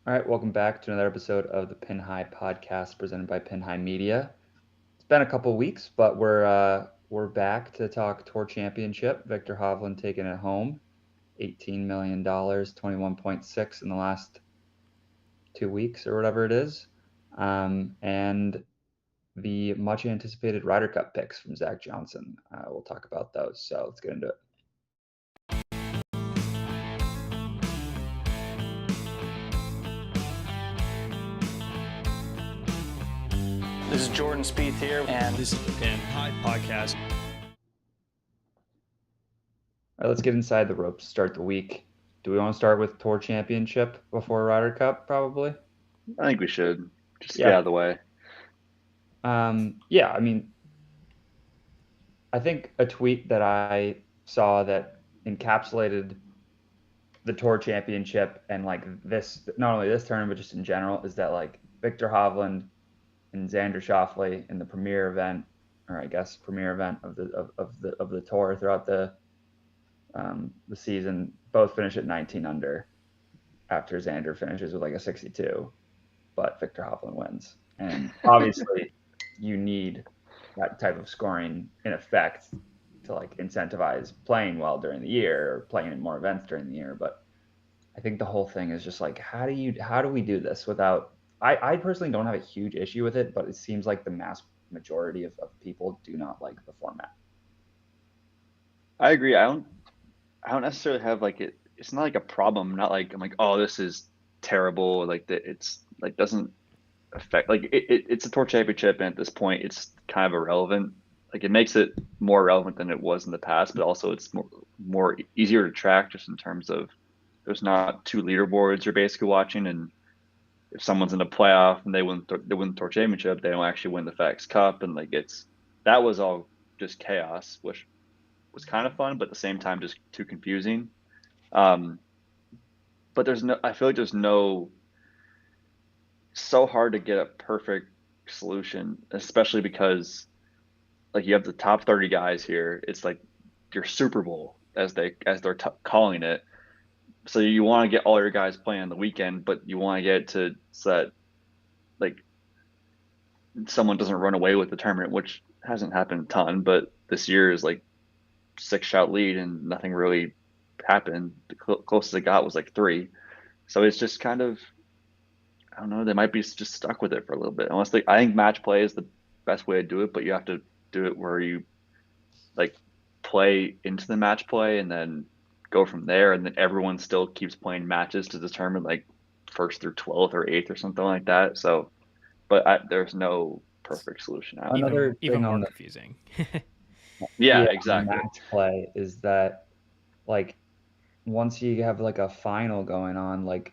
All right, welcome back to another episode of the Pin High podcast presented by Pin High Media. It's been a couple weeks, but we're back to talk Tour Championship. Victor Hovland taking it home, $18 million, 21.6 in the last 2 weeks or whatever it is, and the much anticipated Ryder Cup picks from Zach Johnson. We'll talk about those. So let's get into it. This is Jordan Spieth here, and this is the Pin High podcast. All right, let's get inside the ropes. Start the week. Do we want to start with Tour Championship before Ryder Cup? Probably. I think we should just get out of the way. Yeah, I mean, I think a tweet that I saw that encapsulated the Tour Championship and like this, not only this tournament, but just in general, is that like Victor Hovland and Xander Schauffele in the premier event, or I guess premier event of the tour throughout the season, both finish at 19 under after Xander finishes with like a 62, but Victor Hovland wins. And obviously you need that type of scoring in effect to like incentivize playing well during the year or playing in more events during the year. But I think the whole thing is just like, how do we do this without, I personally don't have a huge issue with it, but it seems like the mass majority of people do not like the format. I agree. I don't necessarily have like it. It's not like a problem. Not like I'm like, oh, this is terrible. Like that, it's like doesn't affect. Like it's a tour championship, and at this point, it's kind of irrelevant. Like it makes it more relevant than it was in the past, but also it's more easier to track just in terms of there's not two leaderboards you're basically watching, and if someone's in a playoff and they win the tour championship, they don't actually win the FedEx Cup, and like that was all just chaos, which was kind of fun, but at the same time just too confusing. But I feel like there's no, so hard to get a perfect solution, especially because like you have the top 30 guys here. It's like your Super Bowl as they're calling it. So you want to get all your guys playing on the weekend, but you want to get it to so that like someone doesn't run away with the tournament, which hasn't happened a ton, but this year is like 6-shot lead and nothing really happened. The closest it got was like 3. So it's just kind of, I don't know, they might be just stuck with it for a little bit. Unless I think match play is the best way to do it, but you have to do it where you like play into the match play and then go from there, and then everyone still keeps playing matches to determine like first through 12th or 8th or something like that. So, but there's no perfect solution out. Even more confusing. Yeah, exactly. Match play is that like once you have like a final going on, like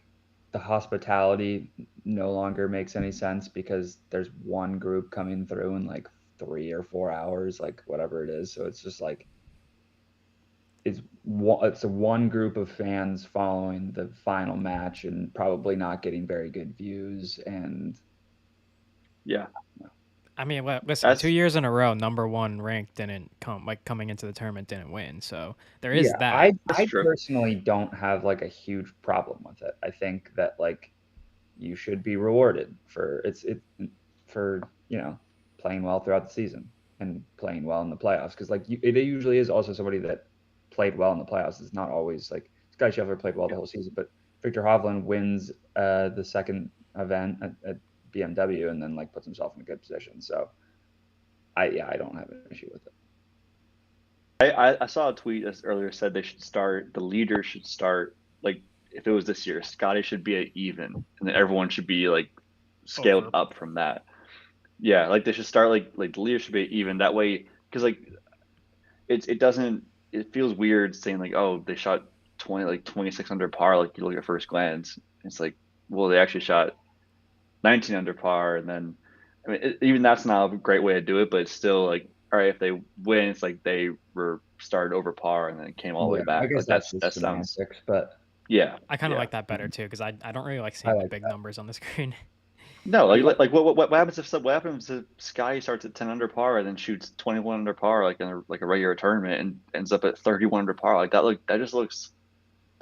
the hospitality no longer makes any sense because there's one group coming through in like 3 or 4 hours, like whatever it is. So it's just like it's a one group of fans following the final match and probably not getting very good views. And yeah, I mean, listen, 2 years in a row, number one ranked didn't coming into the tournament didn't win. So there is that. I personally don't have like a huge problem with it. I think that like you should be rewarded for playing well throughout the season and playing well in the playoffs, because like it usually is also somebody that played well in the playoffs. It's not always like Sky Scheffler played well the whole season, but Victor Hovland wins the second event at BMW and then like puts himself in a good position. So I don't have an issue with it. I saw a tweet as earlier said the leader should start like, if it was this year, Scotty should be at even, and then everyone should be like scaled up from that. Yeah, like they should start like the leader should be even that way, because like it feels weird saying like, oh, they shot 26 under par, like you look at first glance. It's like, well, they actually shot 19 under par, and then I mean even that's not a great way to do it, but it's still like, all right, if they win, it's like they were started over par and then it came all the way back. I guess like that sounds, but yeah, I kind of like that better too, because I don't really like seeing the big numbers on the screen. No, like what happens if Sky starts at 10 under par and then shoots 21 under par like in a regular tournament and ends up at 31 under par? Like that just looks,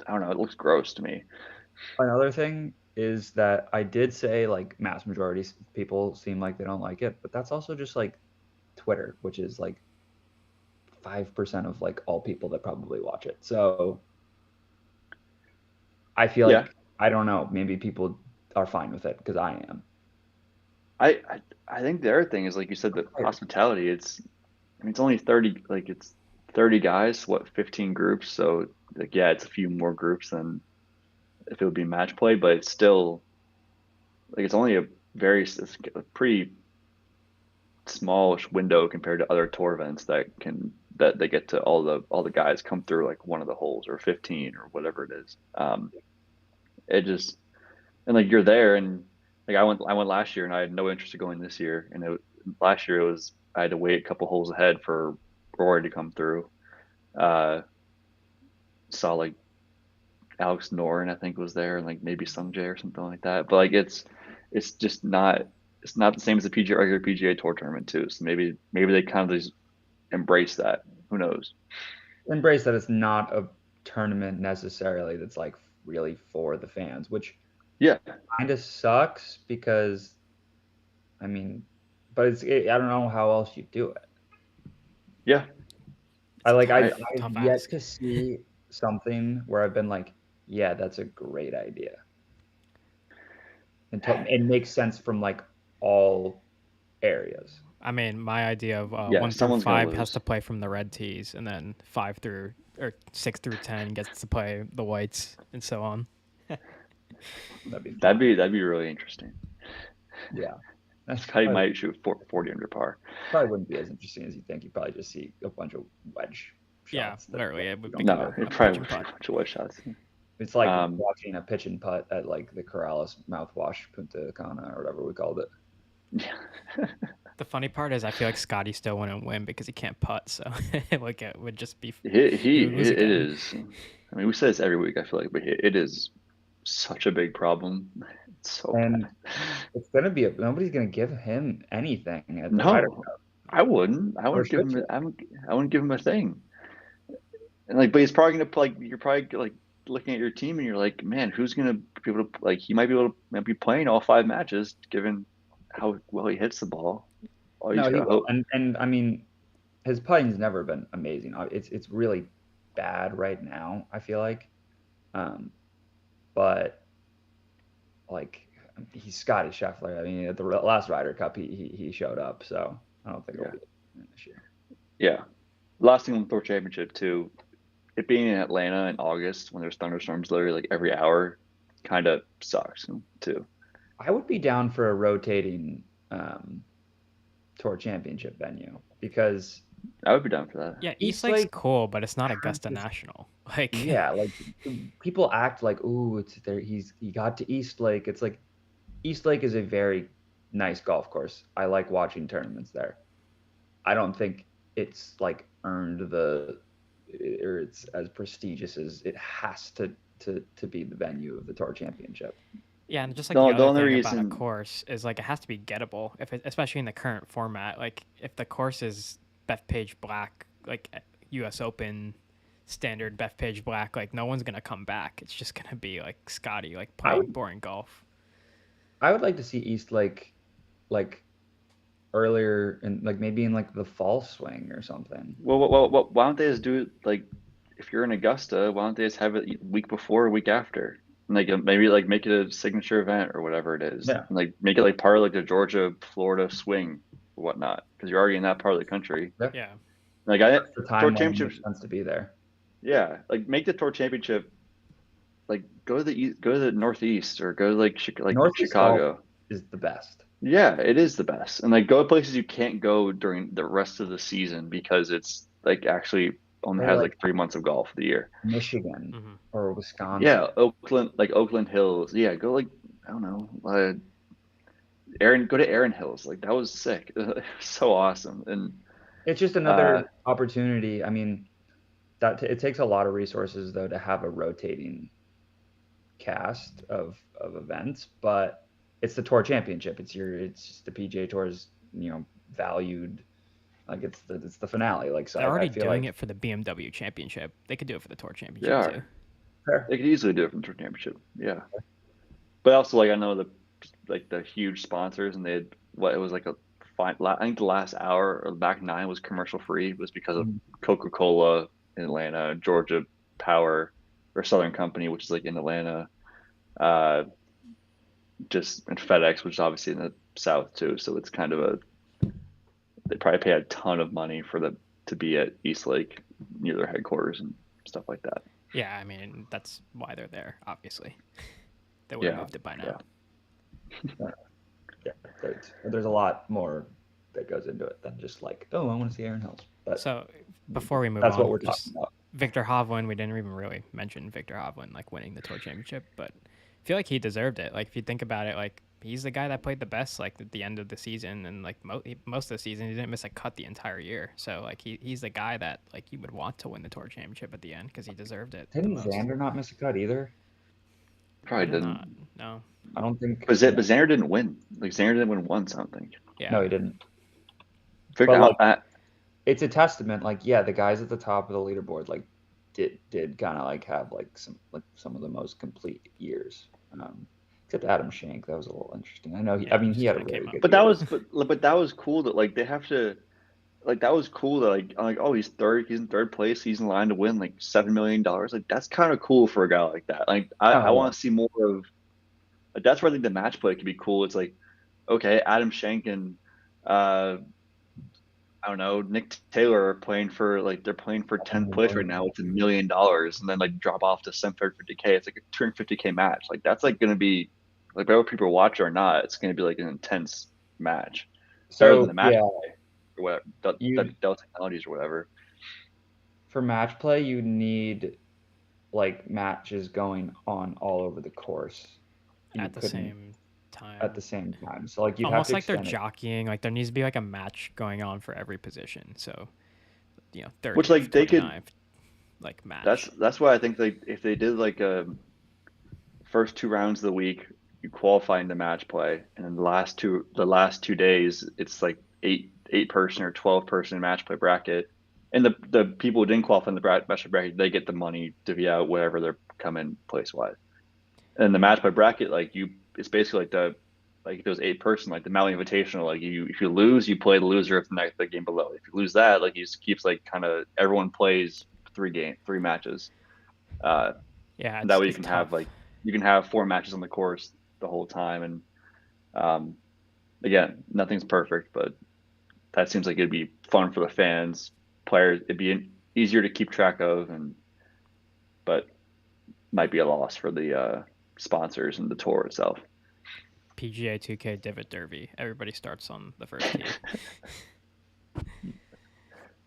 I don't know, it looks gross to me. Another thing is that I did say like mass majority people seem like they don't like it, but that's also just like Twitter, which is like 5% of like all people that probably watch it. So I feel Yeah, like I don't know, maybe people are fine with it because I am. I think the other thing is like you said, the hospitality. I mean, it's only 30, like it's 30 guys, what, 15 groups. So like, yeah, it's a few more groups than if it would be match play, but it's still like it's only it's a pretty smallish window compared to other tour events that they get to all the guys come through like one of the holes or 15 or whatever it is. It just and like you're there and like I went last year and I had no interest in going this year and last year it was I had to wait a couple holes ahead for Rory to come through. Uh, saw like Alex Noren I think was there and like maybe Sung Jae or something like that. But like it's just not it's not the same as the PGA regular PGA Tour tournament too. So maybe they kind of just embrace that. Who knows? Embrace that it's not a tournament necessarily that's like really for the fans, which Yeah, kind of sucks because I mean, but I don't know how else you do it. yeah. I've Tough yet ask. to see something where I've been like, yeah, that's a great idea. And it makes sense from like all areas. I mean, my idea of Yeah, 1 through 5 someone's gonna has lose. to play from the red tees, and then 6 through 10 gets to play the whites, and so on. That'd be That'd fun. be that'd be really interesting. Yeah. This That's guy might shoot 40 under par. probably wouldn't be as interesting as you think. You probably just see a bunch of wedge Yeah, shots that literally, it you would don't become No, care. it a pitch probably and would be a putt. bunch of wedge shots. It's like Um, watching a pitch and putt at like the Corrales mouthwash Punta Cana or whatever we called it. yeah. The funny part is, I feel like Scotty still wouldn't win because he can't putt, so like it would just be he would lose It again. is. I mean, we say this every week. I feel like, but it is such a big problem. It's so And bad. it's gonna be nobody's gonna give him anything at the Ryder No, Cup. I wouldn't. I Or wouldn't give should him. you? I wouldn't give him a thing. And like, but he's probably gonna like. You're probably like looking at your team, and you're like, man, who's gonna be able to like? He might be playing all 5 matches, given how well he hits the ball. All you No, just he gotta will. hope. And I mean, his putting's never been amazing. It's really bad right now, I feel like. Um, but like he's Scotty Scheffler. I mean, at the last Ryder Cup, he showed up. So I don't think it'll Yeah, be an issue. yeah. Last thing on the Tour Championship too. It being in Atlanta in August when there's thunderstorms literally like every hour, kind of sucks too. I would be down for a rotating tour championship venue because I would be down for that. Yeah, East East Lake's Lake cool, but it's not has Augusta this, National. Like, yeah, like people act like, ooh, it's there. He got to East Lake. It's like East Lake is a very nice golf course. I like watching tournaments there. I don't think it's like earned or it's as prestigious as it has to be the venue of the tour championship. yeah, and just like the The other only thing about a reason, course is like it has to be gettable. Especially in the current format, like if the course is Bethpage Black, like U.S. Open standard Bethpage Black, like no one's gonna come back. It's just gonna be like Scotty, like I playing would boring golf. I would like to see East Lake like earlier in like maybe in like the fall swing or something. why don't they just do it like if you're in Augusta, why don't they just have it week before, or week after, and like maybe like make it a signature event or whatever it is, Yeah, and like make it like part of like the Georgia Florida swing or whatnot, because you're already in that part of the country. yeah. Yeah, Like I That's the Tour time when it Championship, makes sense to be there. yeah, like make the Tour Championship like go to the east, go to the Northeast or go to like Northeast golf Chicago. is the best. Yeah, it is the best. And like go to places you can't go during the rest of the season because it's like actually only Or has like like 3 months of golf of the year. Michigan hmm or Wisconsin. Yeah, Oakland, like Oakland Hills. Yeah, go like I don't know, go to Aaron Hills. Like that was sick. So awesome. And It's just uh, another opportunity. I mean, it takes a lot of resources though to have a rotating cast of events, but it's the tour championship. It's just the PGA Tour's valued like it's the finale. Like so, they're I already feel doing like it for the BMW Championship. They could do it for the Tour they Championship too. are. fair. They could easily do it from the Tour Championship. Yeah. But also, like, I know the huge sponsors, and they had what it was like I think the last hour or the back nine was commercial free was because of Coca-Cola in Atlanta, Georgia Power or Southern Company, which is like in Atlanta, uh, just and FedEx, which is obviously in the South too. So it's kind of they probably pay a ton of money for the to be at East Lake near their headquarters and stuff like that. Yeah, I mean that's why they're there. Obviously, they would have moved it by now. Yeah, there's a lot more that goes into it than just like, oh, I want to see Aaron Hills. But so before we move that's on, what we're talking about. Victor Hovland, we didn't even really mention Victor Hovland like winning the tour championship, but I feel like he deserved it. Like if you think about it, like he's the guy that played the best like at the end of the season, and like most of the season he didn't miss a cut the entire year. So like he's the guy that like you would want to win the tour championship at the end because he deserved it. Didn't Xander not miss a cut either? Probably didn't. Not, no. I don't think. But Xander didn't win. Like Xander didn't win once, I don't think. Yeah. No, he didn't. Figure out that. It's a testament. Like, yeah, the guys at the top of the leaderboard like did kind of like have like some of the most complete years. Except Adam Shank, that was a little interesting. I know. He had a very good. But that was cool that like they have to. Like that was cool that like oh he's in third place, he's in line to win like $7 million. Like that's kind of cool for a guy like that. Like I want to see more of. Like, that's where I think the match play could be cool. It's like, okay, Adam Shank and I don't know, Nick Taylor are playing for 10th place right now with $1 million, and then like drop off to 750K. It's like a 250K match. Like that's like gonna be like whether people watch it or not, it's gonna be like an intense match. Better than the match play. Or whatever, Dell Technologies or whatever. For match play, you need like matches going on all over the course at the same time. At the same time, so like you almost like they're jockeying. Like there needs to be like a match going on for every position. So 30, which like they could like match. That's why I think if they did like a first 2 rounds of the week, you qualify into match play, and then the last 2 days it's like 8-person or 12-person match play bracket, and the people who didn't qualify in the match play bracket, they get the money to be out wherever they're coming place wise. And the match play bracket, like it's basically like if it was 8-person, like the Maui Invitational, like if you lose, you play the loser of the game below. If you lose that, like he just keeps like kind of everyone plays 3 matches. And that way you can have 4 matches on the course the whole time. And again, nothing's perfect, but that seems like it'd be fun for the fans, players. It'd be easier to keep track of, but might be a loss for the sponsors and the tour itself. PGA 2K Divot Derby. Everybody starts on the first tee.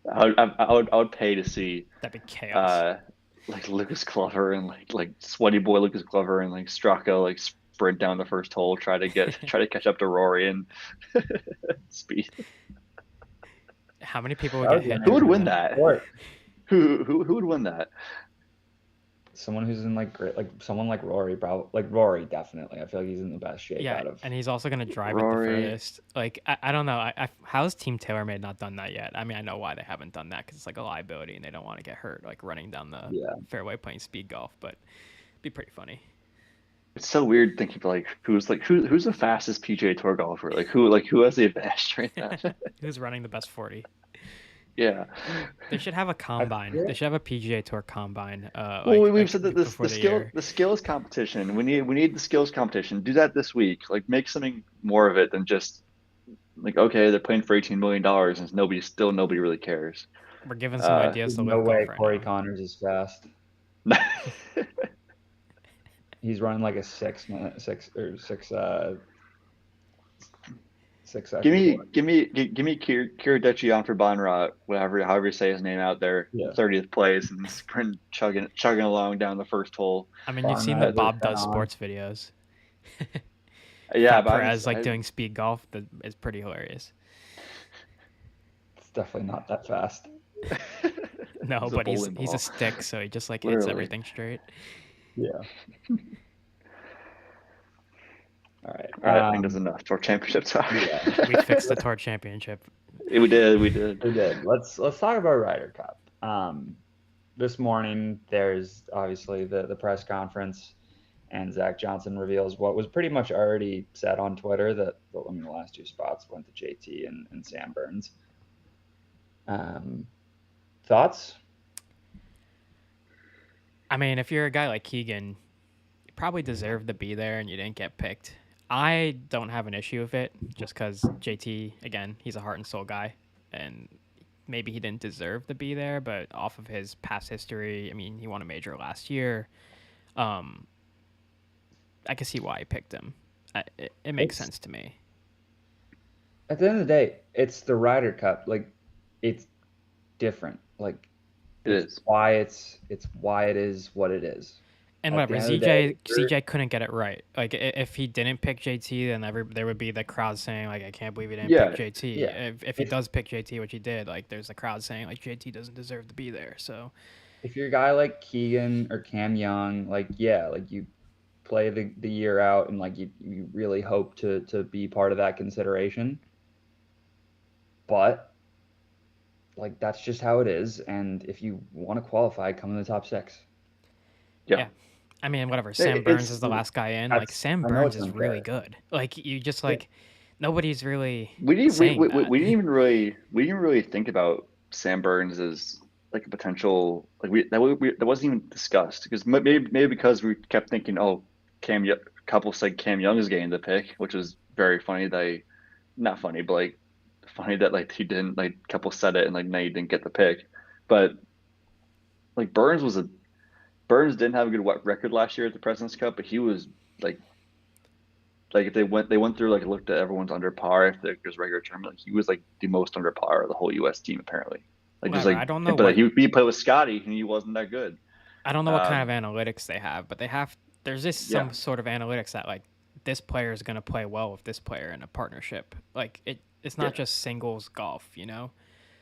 I would pay to see. That'd be chaos. Like Lucas Glover and like sweaty boy Lucas Glover and like Straka like sprint down the first hole, try to catch up to Rory and speed. How many people would get hit? Who would win that? Who would win that? Someone who's in like someone like Rory, probably like Rory definitely. I feel like he's in the best shape out of. And he's also gonna drive Rory. It the furthest. Like I don't know. How's Team TaylorMade not done that yet? I mean, I know why they haven't done that because it's like a liability and they don't want to get hurt like running down the fairway playing speed golf. But it'd be pretty funny. It's so weird thinking like who's the fastest PGA Tour golfer? Like who has the advantage right now? Who's running the best 40? Yeah, they should have a combine. They should have a PGA Tour combine. We've said that the skills competition. We need the skills competition. Do that this week. Like make something more of it than just like okay, they're playing for $18 million and nobody really cares. We're giving some ideas. No way, Corey Connors is fast. He's running like a 6 minute, 6 second. Give me Kiridechi for Bonrot, however you say his name out there, 30th place and sprint chugging along down the first hole. I mean, you've seen the Bob Does Sports videos. Yeah, Perez doing speed golf is pretty hilarious. It's definitely not that fast. No, but he's a stick, so he just like hits everything straight. Yeah. All right. I think that's enough. Tour Championship talk. Yeah. We fixed the Tour Championship. We did. Let's talk about Ryder Cup. This morning there's obviously the press conference, and Zach Johnson reveals what was pretty much already said on Twitter, that the last 2 spots went to JT and Sam Burns. Thoughts? I mean, if you're a guy like Keegan, you probably deserve to be there and you didn't get picked. I don't have an issue with it just because JT, again, he's a heart and soul guy. And maybe he didn't deserve to be there, but off of his past history, I mean, he won a major last year. I can see why I picked him. It makes sense to me. At the end of the day, it's the Ryder Cup. Like, it's different. Like, It why it's why it is what it is. And whatever, CJ couldn't get it right. Like, if he didn't pick JT, then there would be the crowd saying, like, I can't believe he didn't pick JT. Yeah. If he does pick JT, which he did, like, there's the crowd saying, like, JT doesn't deserve to be there. So if you're a guy like Keegan or Cam Young, like, yeah, like, you play the year out and, like, you really hope to be part of that consideration. But, like, that's just how it is. And if you want to qualify, come in the top 6. Yeah. I mean, whatever. Sam Burns is the last guy in. Like, Sam Burns is really good. Like, you just, like, nobody's really we didn't even really think about Sam Burns as like a potential, like that wasn't even discussed, because maybe because we kept thinking, oh, couple said Cam Young is getting the pick, which was very funny that not funny, but like funny that like he didn't, like couple said it and like now he didn't get the pick. But like Burns didn't have a good record last year at the President's Cup, but he was like if they went through, like, looked at everyone's under par if there's regular tournament, like he was like the most under par of the whole U.S. team apparently. Like, just like, I don't know, but he played with Scotty and he wasn't that good. I don't know what kind of analytics they have, but there's just some sort of analytics that, like, this player is going to play well with this player in a partnership. Like, it's not just singles golf, you know?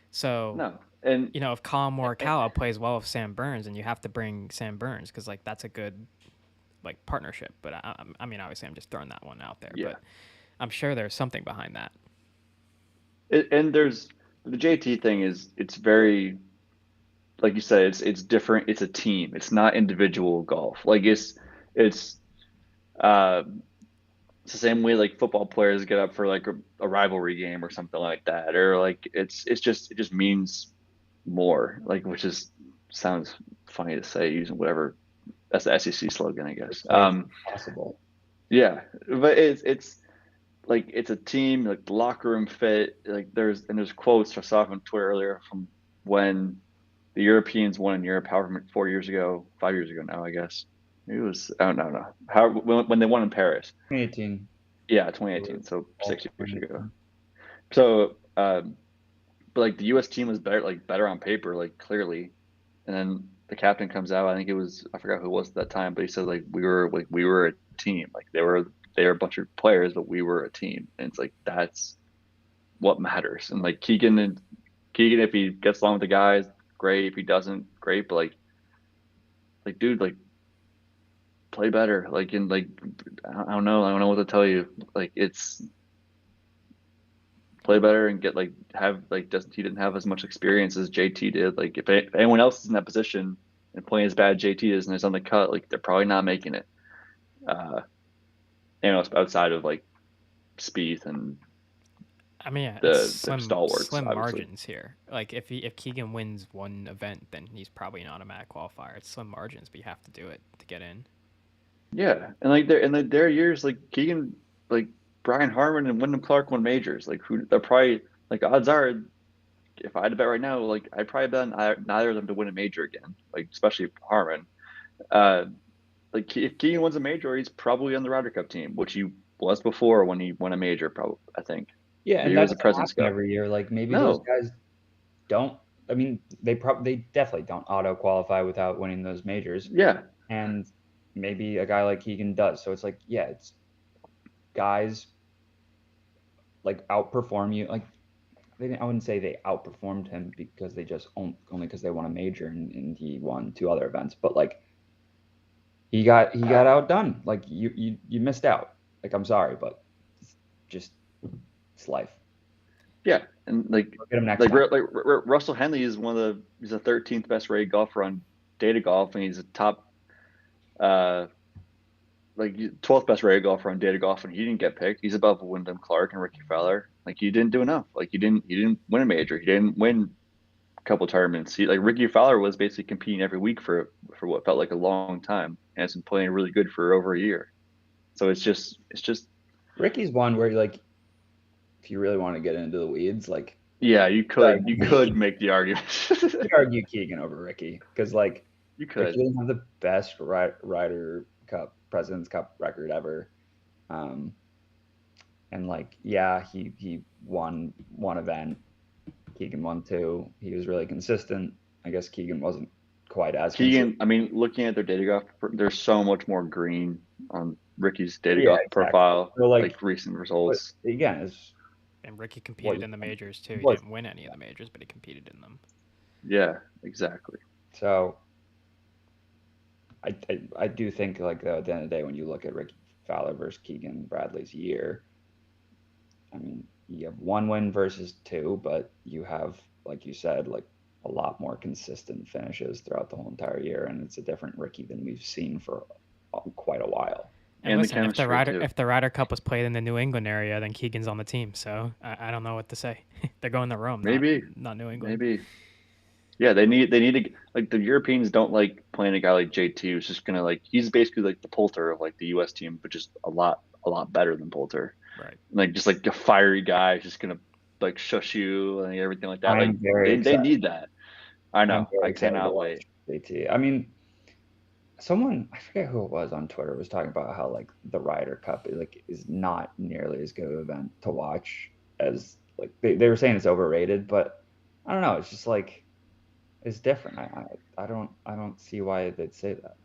So, no. And, you know, if Colin Morikawa plays well with Sam Burns, and you have to bring Sam Burns because, like, that's a good, like, partnership. But, I mean, obviously I'm just throwing that one out there. But I'm sure there's something behind that. And there's the JT thing it's very, like you said, it's different. It's a team. It's not individual golf. Like, it's the same way like football players get up for like a rivalry game or something like that, or like it just means more, like, which sounds funny to say using whatever, that's the SEC slogan, I guess. Possible. Yeah, but it's like it's a team, like the locker room fit. Like there's quotes I saw on Twitter earlier from when the Europeans won in Europe, however 5 years ago now, I guess. It was, I don't know how, when they won in Paris. 2018. Yeah, 2018. So 6 years ago. So, but like the U.S. team was better on paper, like clearly, and then the captain comes out. I think I forgot who it was at that time, but he said like we were a team. Like they were a bunch of players, but we were a team, and it's like that's what matters. And like Keegan, if he gets along with the guys, great. If he doesn't, great. But like dude, like play better. Like in like I don't know what to tell you. Like it's play better and get like have like he didn't have as much experience as JT did. Like if anyone else is in that position and playing as bad JT is and is on the cut, like they're probably not making it. You know, outside of like Spieth and I mean, yeah, the stalwarts, slim obviously. margins here. Like if Keegan wins one event, then he's probably an automatic qualifier. It's slim margins, but you have to do it to get in. Yeah, and like their years, like Keegan, like Brian Harman and Wyndham Clark won majors. Like they're probably, like, odds are, if I had to bet right now, like I'd probably bet on neither of them to win a major again. Like especially Harman. Like if Keegan wins a major, he's probably on the Ryder Cup team, which he was before when he won a major. Probably, I think. Yeah, and that's every year. Like maybe those guys don't. I mean, they definitely don't auto qualify without winning those majors. Yeah, and maybe a guy like Keegan does. So it's like, yeah, it's guys like outperform you. Like I wouldn't say they outperformed him because they just only because they won a major and he won 2 other events, but like he got outdone. Like you missed out. Like I'm sorry, but it's life. Yeah, and like Russell Henley is he's the 13th best rated golfer on Data Golf, and he's a top like 12th best rated golfer on Data Golf, and he didn't get picked. He's above Wyndham Clark and Ricky Fowler. Like he didn't do enough. Like he didn't win a major. He didn't win a couple tournaments. He like Ricky Fowler was basically competing every week for what felt like a long time, and has been playing really good for over a year. So it's just Ricky's one where like if you really want to get into the weeds, like yeah, you could make the argument. you could argue Keegan over Ricky because like You Ricky could. didn't have the best Ryder Cup, President's Cup record ever. And like, yeah, he won one event. Keegan won two. He was really consistent. I guess Keegan wasn't quite as Keegan, I mean, looking at their data golf, there's so much more green on Ricky's data Yeah, golf exactly. profile, So, like recent results. But again, it's And Ricky competed in the majors too. He what- didn't win any of the majors, but he competed in them. Yeah, exactly. so. I do think like though, at the end of the day, when you look at Ricky Fowler versus Keegan Bradley's year, I mean, you have one win versus two, but you have, like you said, like a lot more consistent finishes throughout the whole entire year, and it's a different Ricky than we've seen for quite a while. And And the listen, if the chemistry, too. Ryder if the Ryder Cup was played in the New England area, then Keegan's on the team. So I don't know what to say. They're going to Rome, Maybe. not New England. Maybe. Yeah, they need to like the Europeans don't like playing a guy like JT who's just gonna like he's basically like the Poulter of like the US team, but just a lot better than Poulter. Right. Like just like a fiery guy who's just gonna like shush you and everything like that. I'm Like very they excited. need that. I know. I'm very I excited to cannot watch wait. JT. I mean, someone I forget who it was on Twitter was talking about how like the Ryder Cup is not nearly as good of an event to watch as like they were saying it's overrated, but I don't know. It's just like it's different. I don't see why they'd say that.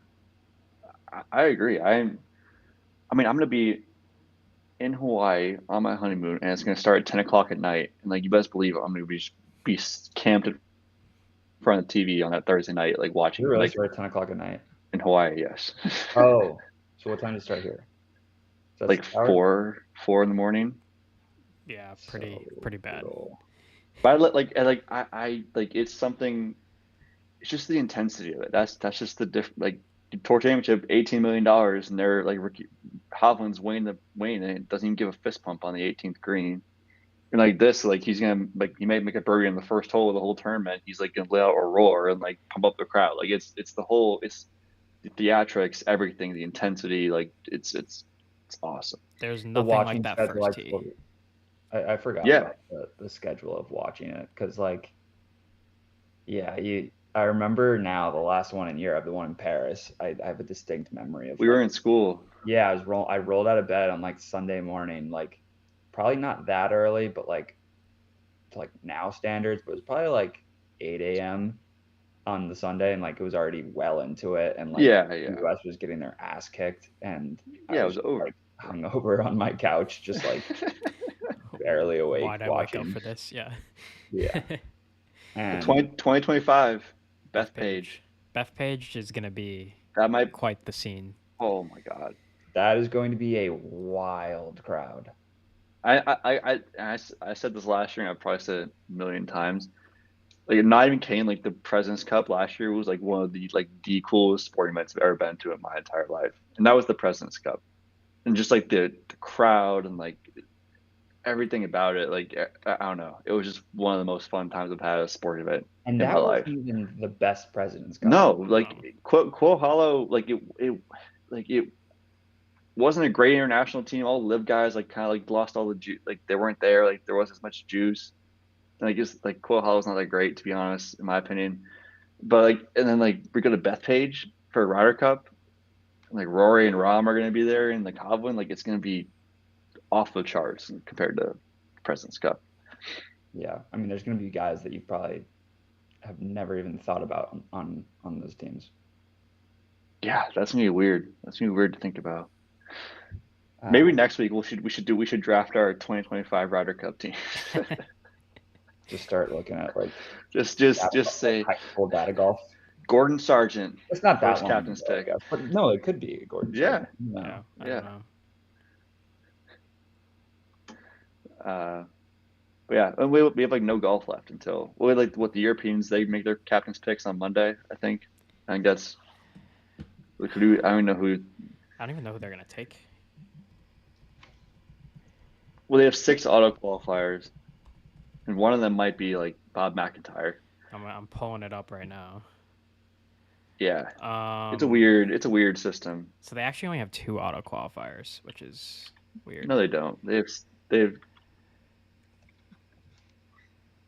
I agree. I mean I'm gonna be in Hawaii on my honeymoon and it's gonna start at 10 o'clock at night and like you best believe I'm gonna be camped in front of the TV on that Thursday night, like watching You really like start at 10 o'clock at night. in Hawaii, yes. Oh, so what time do you start here? So Like that's 6 hours? 4 in the morning. Yeah, So pretty bad. brutal. But I like it's something. It's just the intensity of it. That's just the like Tour Championship, $18 million, and they're like Ricky Hovland's weighing and it doesn't even give a fist pump on the 18th green. And like this, like he's gonna like he may make a birdie in the first hole of the whole tournament. He's like gonna lay out a roar and like pump up the crowd. Like it's the theatrics, everything, the intensity. Like it's awesome. There's The nothing watching like that schedule, first tee. I forgot Yeah. about the schedule of watching it because like yeah, I remember now the last one in Europe, the one in Paris. I have a distinct memory of We were in school. yeah, I rolled out of bed on like Sunday morning, like probably not that early, but like to like now standards, but it was probably like 8 a.m. on the Sunday, and like it was already well into it, and like Yeah. the US was getting their ass kicked, and Yeah, I it was over. like hung over on my couch, just like barely awake Why'd I wake up watching. for this? Yeah. Yeah, and 2025, Bethpage. Bethpage is gonna be That might. quite the scene. Oh my God. that is going to be a wild crowd. I said this last year, and I've probably said it a million times. Like, not even kidding. Like the President's Cup last year was like one of the coolest sporting events I've ever been to in my entire life, and that was the President's Cup, and just like the crowd and like everything about it. Like I don't know, it was just one of the most fun times I've had at a sporting event And in that my wasn't life. even the best President's Cup. No, like Quote Hollow, like it wasn't a great international team. All the live guys like kind of like lost all the juice. Like they weren't there. Like there wasn't as much juice. And I guess like Quail Hollow's not that great to be honest, in my opinion. But like and then like we go to Bethpage for a Ryder Cup. And, like Rory and Rahm are gonna be there and like Hovland. Like it's gonna be off the charts compared to President's Cup. Yeah, I mean, there's going to be guys that you probably have never even thought about on those teams. Yeah, that's gonna be weird. That's gonna be weird to think about. Maybe next week we should draft our 2025 Ryder Cup team. Just start looking at like just say high school data golf. Gordon Sargent. It's not that First long captain's ago, I pick. guess, but no, it could be Gordon. Yeah. Sargent. No. Yeah. I Yeah. don't know. But yeah, and we have like no golf left until like what the Europeans they make their captain's picks on Monday. I think that's I don't know who I don't even know who they're gonna take. Well, they have 6 auto qualifiers, and one of them might be like Bob McIntyre. I'm pulling it up right now. Yeah, Um, it's a weird system. so they actually only have 2 auto qualifiers, which is weird. No, they don't. They have.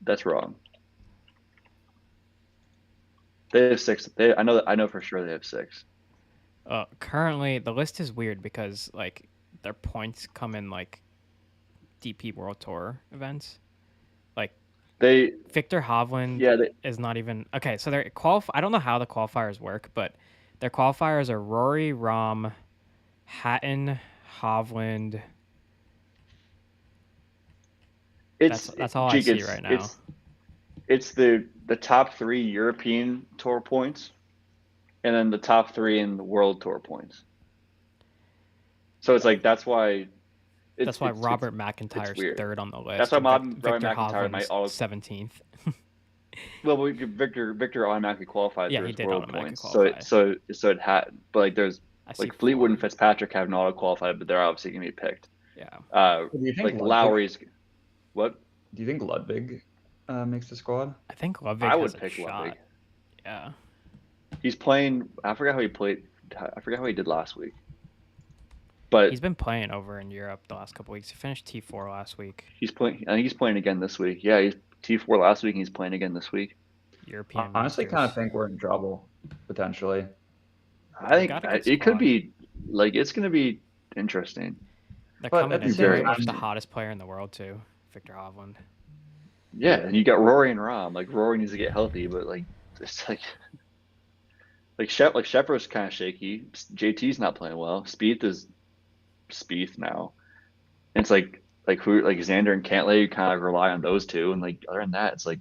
That's wrong. They have 6. I know for sure they have 6. Currently, the list is weird because like their points come in like DP World Tour events. Like They Victor Hovland yeah they is not even okay. So their I don't know how the qualifiers work, but their qualifiers are Rory, Rahm, Hatton, Hovland. That's all I Jake, see right now. it's the top 3 European Tour points, and then the top 3 in the World Tour points. So it's like That's why Robert it's McIntyre's weird. third on the That's list why and Robert Victor McIntyre might Hovland's all 17th. well Victor automatically qualified Yeah, through he his did world automatically points. qualify. So it had, but like there's I see like Fleetwood 4. and Fitzpatrick have not auto qualified, but they're obviously gonna be picked. Yeah. Do you think Like Ludwig? Lowry's what? Do you think Ludwig makes the squad? I think Ludwig I has would a pick shot. Ludwig. Yeah. He's playing. I forgot how he played. I forgot how he did last week. But He's been playing over in Europe the last couple weeks. He finished T4 last week. he's playing. I think he's playing again this week. Yeah, he's T4 last week, and he's playing again this week. European I honestly kind of Masters. think we're in trouble potentially. I think got a good it could squad. be like it's going to be interesting. They're But coming at the in same pretty time- much the hottest player in the world too, Victor Hovland. Yeah, and you got Rory and Rahm. Like Rory needs to get healthy, but like it's like Shepard's kind of shaky. JT's not playing well. Spieth is Spieth now. And it's like who like Xander and Cantlay, you kind of rely on those two, and like other than that, it's like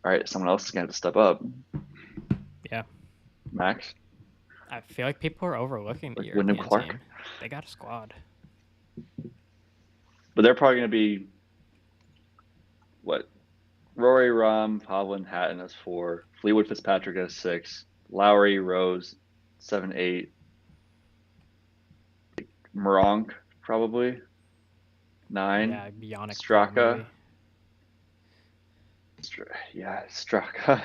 all right, someone else is gonna have to step up. Yeah. Max, I feel like people are overlooking the like Wyndham European Clark, team. They got a squad. but they're probably gonna be what? Rory, Rahm, Hovland, Hatton as 4, Fleetwood, Fitzpatrick as 6, Lowry, Rose, 7, 8, Moronk probably 9, Yeah, Yannick Straka. probably. Yeah, Straka.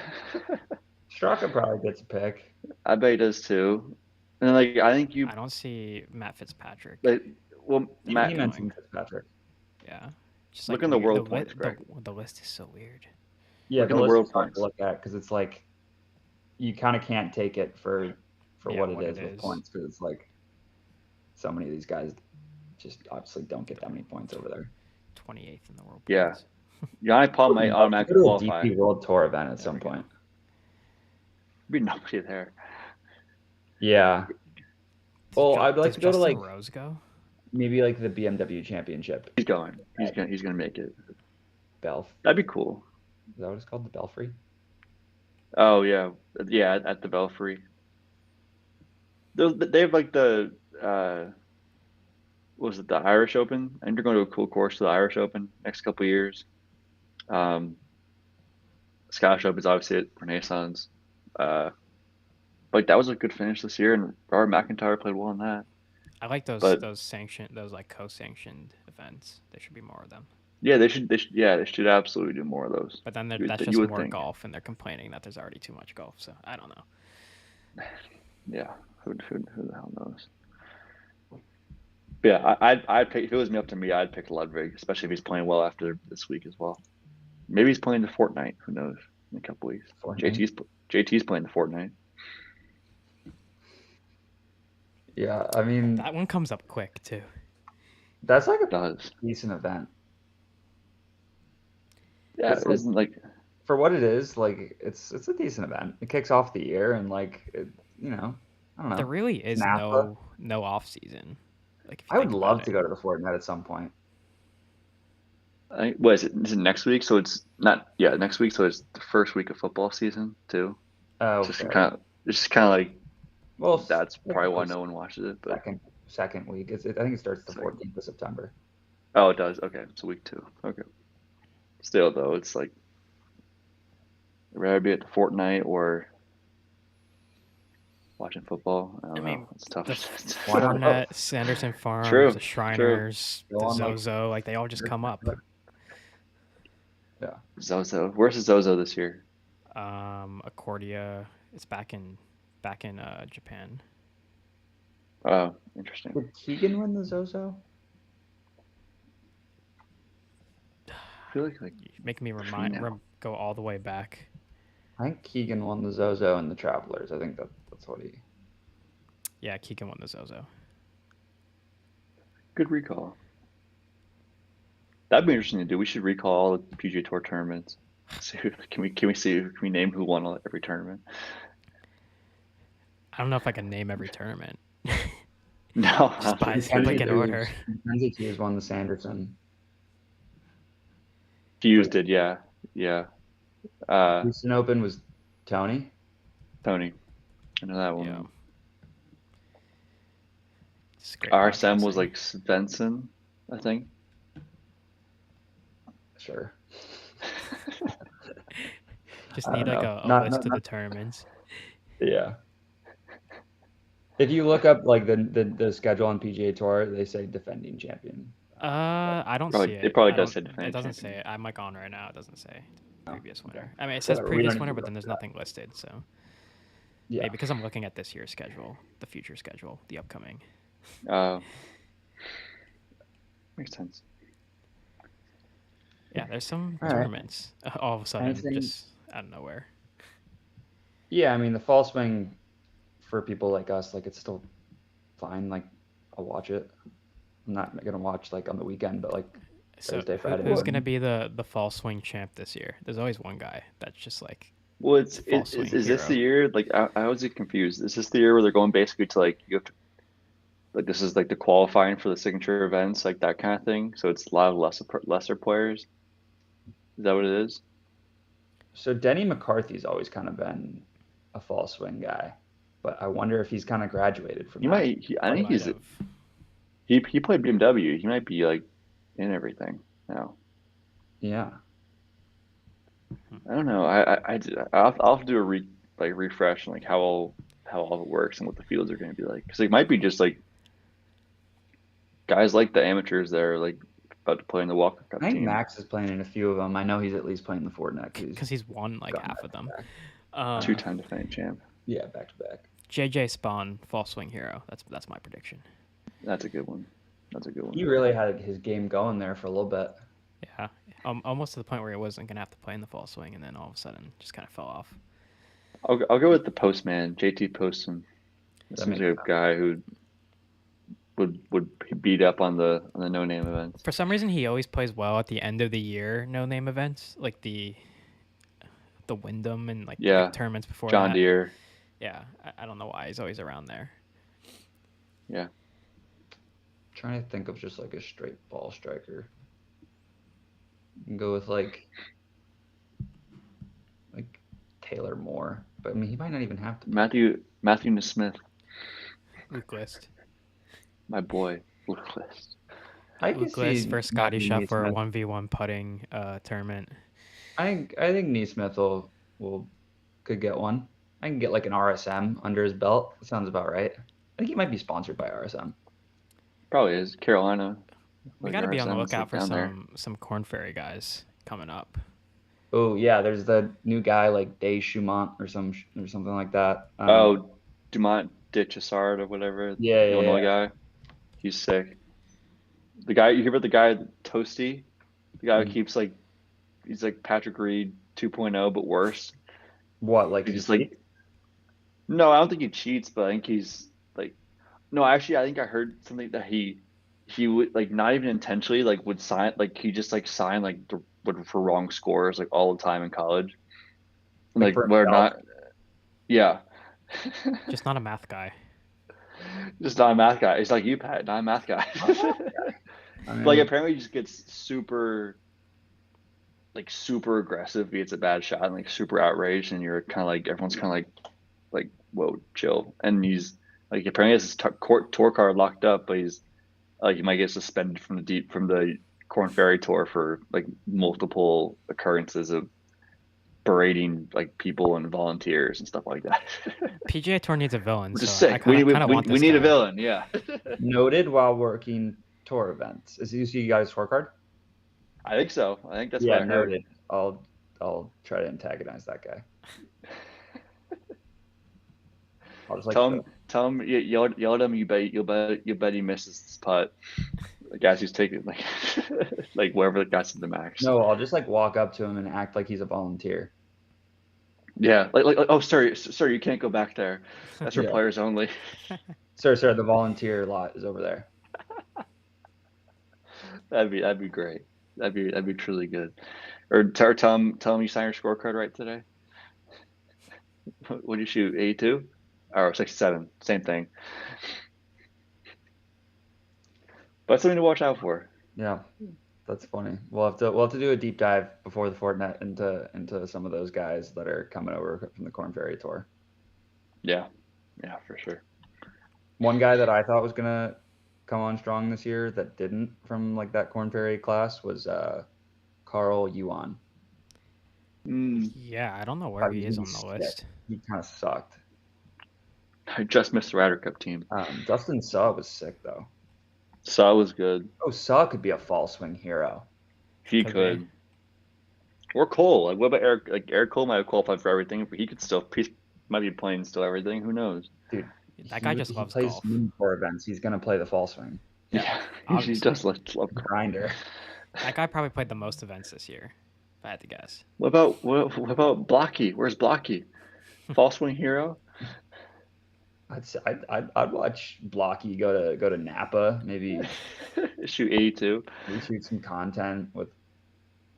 Straka probably gets a pick. I bet he does too. And then, like I think you I don't see Matt Fitzpatrick. like well He Matt mentioned Fitzpatrick. Yeah. Just Look like in the weird. world points, Greg. The list is so weird. Yeah, Look the in the list world is hard points. to look at because it's like you kind of can't take it for Yeah, what what it is it with is. points because it's like so many of these guys just obviously don't get that many points over there. 28th in the world. Yeah. points. Yannick Paul might automatically Go to a qualify. DP World Tour event at There some we go. point. There'd be nobody there. Yeah. Well, I'd like Does to go to Justin like Rose go? maybe like the BMW Championship. He's going. He's gonna make it. Belf. That'd be cool. Is that what it's called? The Belfry? Oh yeah, yeah, at the Belfry. They have like the what was it, the Irish Open? I think they're going to a cool course to the Irish Open next couple of years. Scottish Open's obviously at Renaissance. Like that was a good finish this year, and Robert McIntyre played well in that. I like those But- those like co-sanctioned events. There should be more of them. Yeah, they should absolutely do more of those. But then You would that's th- just you would more think. golf, and they're complaining that there's already too much golf. So I don't know. Yeah, who the hell knows? But yeah, I'd pick if it was me up to me, I'd pick Ludwig, especially if he's playing well after this week as well. Maybe he's playing the Fortnite. Who knows? In a couple weeks. Fortnite? JT's playing the Fortnite. Yeah, I mean That one comes up quick too. that's like a Does decent event. yeah? It's It like- isn't like For what it is, like it's a decent event. It kicks off the year and like I don't know. There really is Napa. no off season. Like if you I would think love about to it. go to the Fortnite at some point. what is it? Is it next week? So it's not next week. So it's the first week of football season too. Oh, It's okay. just kind of like Well, that's probably why it's no one watches it. But second week. I think it starts the Second. 14th of September. oh, it does. Okay, it's week 2. Okay. Still though, it's like I'd rather be at the Fortnite or watching football. I don't I know. mean, It's tough. the Why not? Fournette, Sanderson Farms, True. the True. Shriners, Go the on, like, Zozo, like they all just come up. yeah. Zozo. Where's the Zozo this year? Accordia, it's back in Japan. Oh, interesting. Did Keegan win the Zozo? I feel like You're making me between now. go all the way back. I think Keegan won the Zozo and the Travelers. I think that's what he. Yeah, Keegan won the Zozo. Good recall. That'd be interesting to do. We should recall all the PGA Tour tournaments. See, can we name who won every tournament? I don't know if I can name every tournament. No, Just by Mackenzie like in order. Hughes won the Sanderson. Hughes did, yeah. Houston Open was Tony. Tony, I know that one. Yeah. It's great RSM was podcasting. like Svensson, I think. Sure. Just I need don't like know. a list of the tournaments. Yeah. If you look up like the schedule on PGA Tour, they say defending champion. I don't Probably, see it. it probably I does don't- say defending It doesn't champion. say it. I'm like on right now. It doesn't say previous okay. winner. I mean, it says Whatever, we previous don't need winner, to but go then there's through that. nothing listed. So Yeah. maybe because I'm looking at this year's schedule, the future schedule, the upcoming. Makes sense. Yeah, there's some All right. tournaments all of a sudden Anything- just out of nowhere. Yeah, I mean the fall swing for people like us, like it's still fine. Like I'll watch it. I'm not gonna watch like on the weekend, but like So Thursday, Friday who's morning. gonna be the fall swing champ this year? There's always one guy that's just like Well, it's Fall is, swing is this the hero. year? Like, I was confused. Is this the year where they're going basically to like you have to like this is like the qualifying for the signature events, like that kind of thing? So it's a lot of lesser players. Is that what it is? So Denny McCarthy's always kind of been a fall swing guy, but I wonder if he's kind of graduated from He that. might. I think might he's have. he played BMW. He might be like in everything now. Yeah. I don't know. I'll have to do a refresh on like how all of it works and what the fields are going to be like. Because it might be just like guys like the amateurs that are like about to play in the Walker Cup I think team. Max is playing in a few of them. I know he's at least playing the Fortnite Because he's won like gotten half back of to them. back. Two-time defending champ. Yeah, back to back. JJ Spawn, fall swing hero. That's my prediction. That's a good one. He really had his game going there for a little bit. Yeah, almost to the point where he wasn't gonna have to play in the fall swing, and then all of a sudden just kind of fell off. I'll go with the Postman, JT Postman. This That seems makes like a guy who would beat up on the no name events. For some reason, he always plays well at the end of the year no name events, like the Wyndham and like Yeah, the tournaments before John that. Deere. Yeah, I don't know why he's always around there. Yeah. Trying to think of just like a straight ball striker. You can go with like Taylor Moore, but I mean he might not even have to. Matthew Nesmith, Luke List. my boy, Luke List. I can Luke List see for Scotty Matthew Shuff for a Neesmith. 1v1 putting tournament. I think Neesmith could get one. I can get like an RSM under his belt. That sounds about right. I think he might be sponsored by RSM. Probably is Carolina. We Like got to be on the RSM is, lookout for down there. some Corn Ferry guys coming up. Oh yeah, there's the new guy like Day Schumont or something like that. Dumont Ditchessard or whatever. Yeah, the Illinois yeah. guy. He's sick. The guy you hear about the guy Toasty? The guy who keeps like he's like Patrick Reed 2.0 but worse. What like He's just like no, I don't think he cheats, but I think he's like no, actually I think I heard something that he would like not even intentionally like would sign like he just like signed like for wrong scores like all the time in college. Like for we're himself? not yeah. Just not a math guy. Just not a math guy. It's like you, Pat, not a math guy. I mean, Like apparently he just gets super aggressive. He gets a bad shot and like super outraged, and you're kind of like everyone's kind of like whoa, chill. And he's like apparently he has his tour card locked up, but he's like he might get suspended from the Corn Ferry Tour for like multiple occurrences of berating like people and volunteers and stuff like that. PGA Tour needs a villain, Which is so I sick. kind of want We this need a guy. villain. Yeah. Noted while working tour events. Is you got his scorecard? I think so. I think that's Yeah, what I heard. noted. I'll try to antagonize that guy. I'll just like Tell him, yell at him. You bet he misses this putt. Like as he's taking like wherever the guy's in the max. no, I'll just like walk up to him and act like he's a volunteer. Yeah, like oh sorry, you can't go back there. That's for Yeah. players only. Sir, the volunteer lot is over there. That'd be great. That'd be truly good. Or tell him you signed your scorecard right today. What do you shoot? 82 or 67? Same thing. But something to watch out for. Yeah, that's funny. We'll have to do a deep dive before the fortnight into some of those guys that are coming over from the Corn Ferry Tour. Yeah, for sure. One guy that I thought was gonna come on strong this year that didn't from like that Corn Ferry class was Carl Yuan. Yeah, I don't know where he is on the list. He kind of sucked. I just missed the Ryder Cup team. Justin Suh was sick though. Suh was good. Oh, Suh could be a fall swing hero. He could. Or Cole. Like what about Eric? Like Eric Cole might have qualified for everything, but he might be playing still everything. Who knows? Dude, that guy just loves plays golf. Tour events. He's gonna play the fall swing. Yeah, he does love grinder. That guy probably played the most events this year, if I had to guess. What about Blocky? Where's Blocky? Fall swing hero. I'd watch Blocky go to Napa, maybe shoot 82. Maybe shoot some content with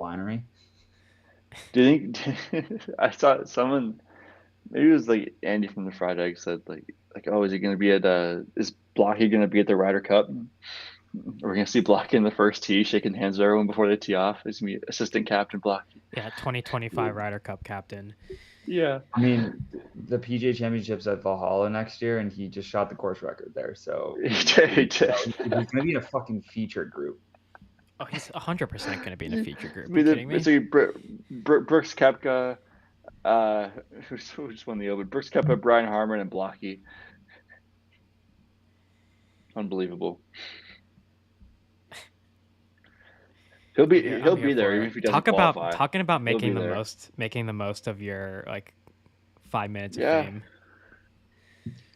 winery. Do you think I saw someone? Maybe it was like Andy from the Fried Egg said like oh, is he gonna be is Blocky gonna be at the Ryder Cup? We're gonna see Blocky in the first tee, shaking hands with everyone before they tee off. He's gonna be assistant captain Blocky. Yeah, 2025 Ryder Cup captain. Yeah. I mean, the PGA Championships at Valhalla next year, and he just shot the course record there. So he did. He's gonna be in a fucking featured group. Oh, he's 100% gonna be in a featured group. Are you kidding me? So Brooks Koepka, who just won the Open? Brooks Koepka, Brian Harman, and Blocky. Unbelievable. He'll be there even if he doesn't qualify. Talking about making the most of your like 5 minutes of fame.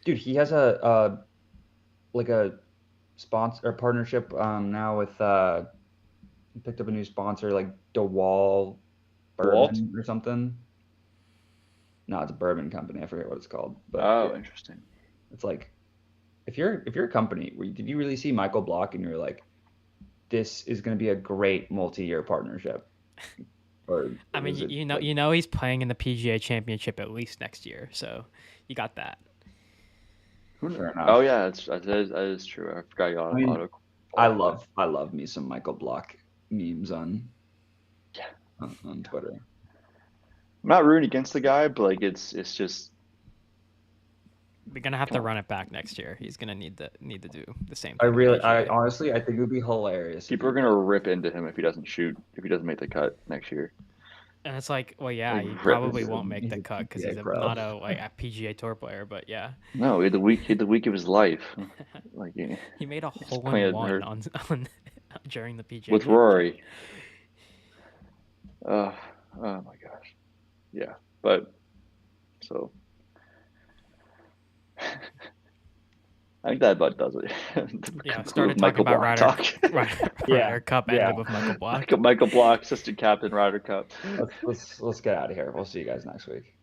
Dude, he has a sponsor or partnership now with he picked up a new sponsor like DeWalt Bourbon or something. No, it's a bourbon company. I forget what it's called. But interesting. It's like if you're a company, did you really see Michael Block and you're like, this is going to be a great multi-year partnership? Or I mean, you know he's playing in the PGA Championship at least next year, so you got that. Fair enough. Oh yeah, that is true. I forgot you I love me some Michael Block memes on Twitter. I'm not rooting against the guy, but like it's just we're gonna have to run it back next year. He's gonna need to do the same thing. I honestly think it would be hilarious. People are gonna rip into him if he doesn't make the cut next year. And it's like, well, yeah, he probably won't make the cut because he's not a PGA Tour player. But yeah. No, he had the week of his life. Like he made a hole in one on during the PGA with Rory. Oh my gosh, yeah, but so. I think that about does it. Yeah, started talking about Ryder Cup, ended with Michael Block. Michael Block, assistant captain, Ryder Cup. Let's get out of here. We'll see you guys next week.